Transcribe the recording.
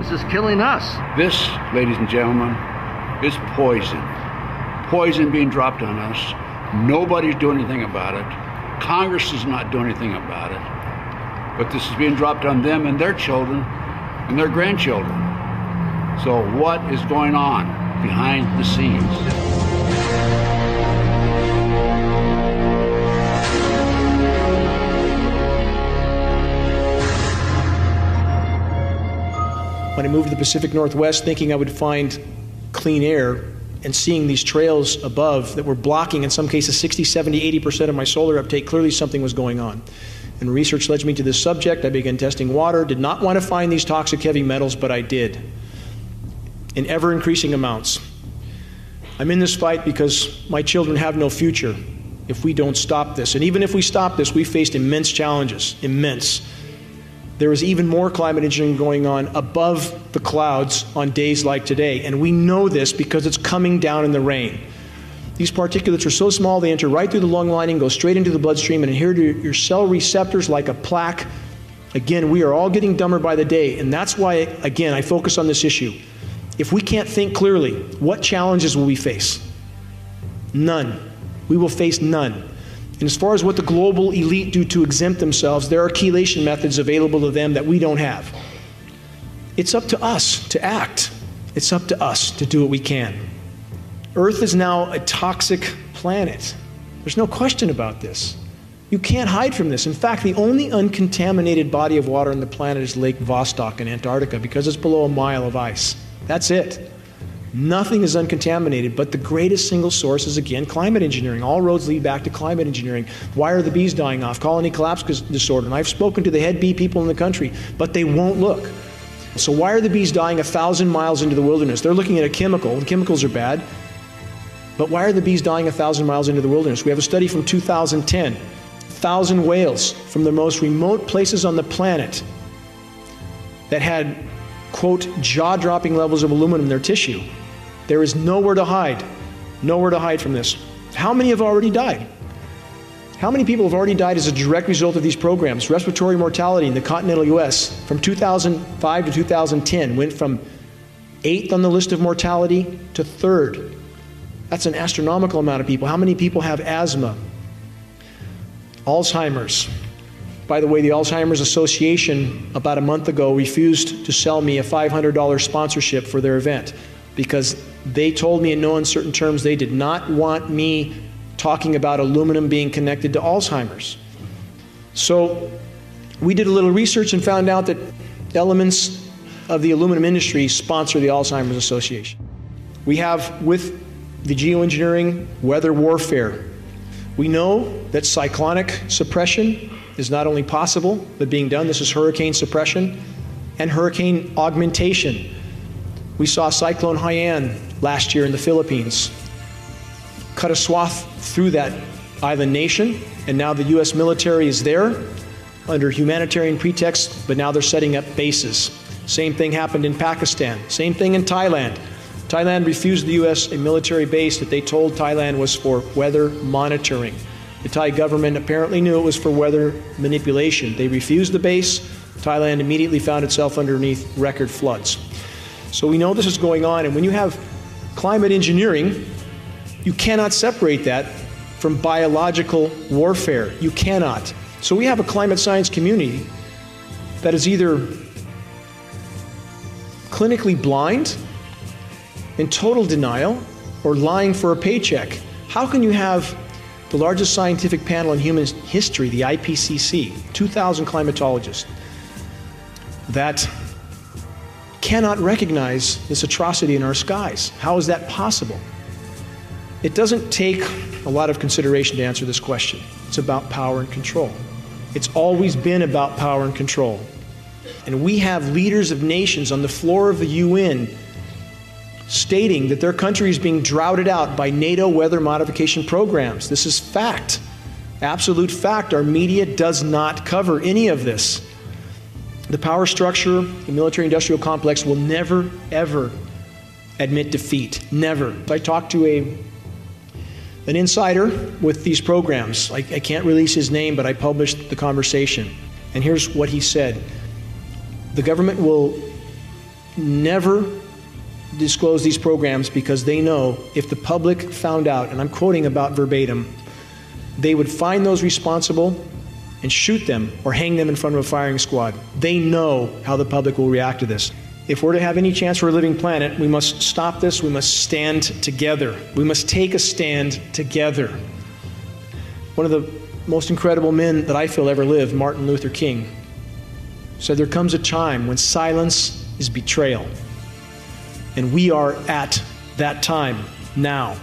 science is killing us. This, ladies and gentlemen, is poison. Poison being dropped on us. Nobody's doing anything about it. Congress is not doing anything about it. But this is being dropped on them and their children and their grandchildren. So what is going on behind the scenes? When I moved to the Pacific Northwest thinking I would find clean air and seeing these trails above that were blocking, in some cases, 60, 70, 80% of my solar uptake, clearly something was going on. And research led me to this subject. I began testing water, did not want to find these toxic heavy metals, but I did, in ever-increasing amounts. I'm in this fight because my children have no future if we don't stop this. And even if we stop this, we faced immense challenges, immense. There is even more climate engineering going on above the clouds on days like today. And we know this because it's coming down in the rain. These particulates are so small, they enter right through the lung lining, go straight into the bloodstream, and adhere to your cell receptors like a plaque. Again, we are all getting dumber by the day. And that's why, again, I focus on this issue. If we can't think clearly, what challenges will we face? None. We will face none. And as far as what the global elite do to exempt themselves, there are chelation methods available to them that we don't have. It's up to us to act. It's up to us to do what we can. Earth is now a toxic planet. There's no question about this. You can't hide from this. In fact, the only uncontaminated body of water on the planet is Lake Vostok in Antarctica because it's below a mile of ice. That's it. Nothing is uncontaminated, but the greatest single source is, again, climate engineering. All roads lead back to climate engineering. Why are the bees dying off? Colony collapse disorder. And I've spoken to the head bee people in the country, but they won't look. So why are the bees dying 1,000 miles into the wilderness? They're looking at a chemical, and chemicals are bad. But why are the bees dying 1,000 miles into the wilderness? We have a study from 2010. 1,000 whales from the most remote places on the planet that had, quote, jaw-dropping levels of aluminum in their tissue. There is nowhere to hide from this. How many have already died? How many people have already died as a direct result of these programs? Respiratory mortality in the continental US from 2005 to 2010 went from 8th on the list of mortality to 3rd. That's an astronomical amount of people. How many people have asthma? Alzheimer's. By the way, the Alzheimer's Association about a month ago refused to sell me a $500 sponsorship for their event because they told me in no uncertain terms they did not want me talking about aluminum being connected to Alzheimer's. So we did a little research and found out that elements of the aluminum industry sponsor the Alzheimer's Association. We have, with the geoengineering, weather warfare. We know that cyclonic suppression is not only possible, but being done. This is hurricane suppression and hurricane augmentation. We saw Cyclone Haiyan last year in the Philippines cut a swath through that island nation, and now the U.S. military is there under humanitarian pretext, but now they're setting up bases. Same thing happened in Pakistan. Same thing in Thailand. Thailand refused the U.S. a military base that they told Thailand was for weather monitoring. The Thai government apparently knew it was for weather manipulation. They refused the base. Thailand immediately found itself underneath record floods. So we know this is going on, and when you have climate engineering, you cannot separate that from biological warfare. You cannot. So we have a climate science community that is either clinically blind, in total denial, or lying for a paycheck. How can you have the largest scientific panel in human history, the IPCC, 2,000 climatologists, that cannot recognize this atrocity in our skies? How is that possible? It doesn't take a lot of consideration to answer this question. It's about power and control. It's always been about power and control. And we have leaders of nations on the floor of the UN stating that their country is being droughted out by NATO weather modification programs. This is fact, absolute fact. Our media does not cover any of this. The power structure, the military-industrial complex will never, ever admit defeat. Never. I talked to an insider with these programs. I can't release his name, but I published the conversation. And here's what he said. The government will never disclose these programs because they know if the public found out, and I'm quoting about verbatim, they would find those responsible and shoot them or hang them in front of a firing squad. They know how the public will react to this. If we're to have any chance for a living planet, we must stop this. We must stand together. We must take a stand together. One of the most incredible men that I feel ever lived, Martin Luther King, said there comes a time when silence is betrayal. And we are at that time now.